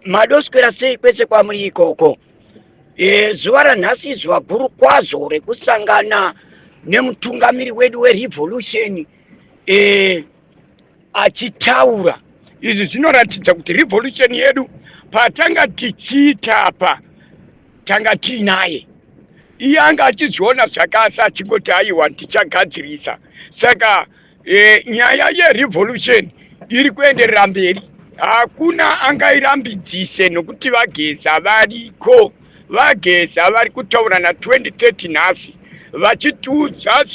Madoswera sei kwese kwamuri ikoko. Zuva ranhasi zuva guru kwazvo rekusangana nemutungamiri wedu weRevolution achitaura. Izvi zvinoratidza kuti Revolution yedu patanga tichiita apa tanga tinaye. Iye anga achizviona zvakasa achingoti aiwa ndichagadzirisa. Saka nyaya yeRevolution iri kuenderera mberi. Hakuna angairambidzise nokuti Vageza variko. Vageza vari kutaura na 2030 nhasi vachitiudza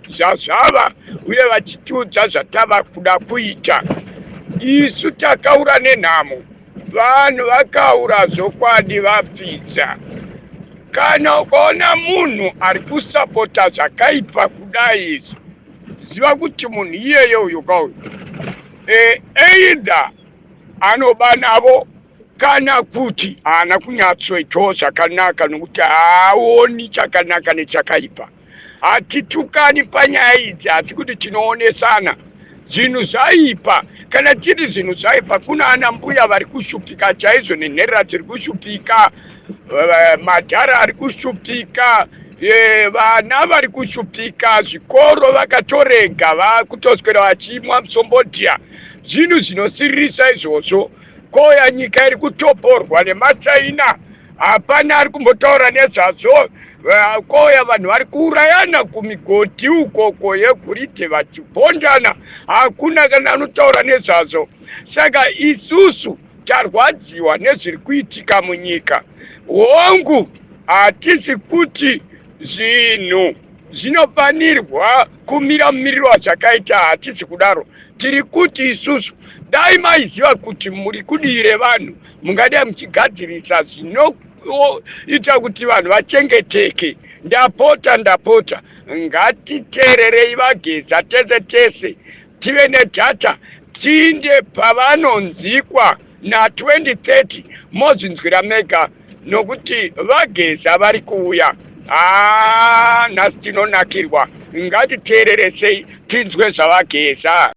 zvazvava uye vachitiudza zvatava kuda kuita. Isu takaura nenhamo, vanhu vakaura zvokwadi vabvisa. Kana ukaona munhu ari kusapota zvakaipa kudai izvi, ziva kuti munhu iyeyo uyu kauyu either anoba navo kana kuti haana kunyatsoitawo zvakanaka nokuti haaoni chakanaka nechakaipa. Hatitukani panyaya idzi asi kuti tinoonesana. Zvinhu zvaipa, kana tiri zvinhu zvaipa, kuna ana mbuya vari kushupika chaizvo, nenherera dziri kushupika, madhara ari kushupika, vana vari kushupika, zvikoro vakatorega vakutoswera vachimwa musombodhya. Zvinhu zvinosiririsa izvozvo. Koya nyika iri kutoporwa nemaChina, hapana ari kumbotaura nezvazvo. Koya vanhu vari kuurayana kumigoti ukoko yeGuridhe vachibhondana, hakuna kana anotaura nezvazvo. Saka isusu tarwadziwa nezviri kuitika munyika. Hongu hatisi kuti zvinhu zvinofanirwa kumira mumiriro wazvakaita, hatisi kudaro. Tiri kuti isusu dai maiziva kuti muri kudire vanhu, mungadai muchigadzirisa zvinoita kuti vanhu vachengeteke. Ndapota ngatiteererei Vageza tese tive nedhata, tiinde pavanonzikwa na2030 mozvinzwira mega, nokuti Vageza vari kuuya. Nhasi tinonakirwa, ngatiteereresei tinzwe zvaVageza.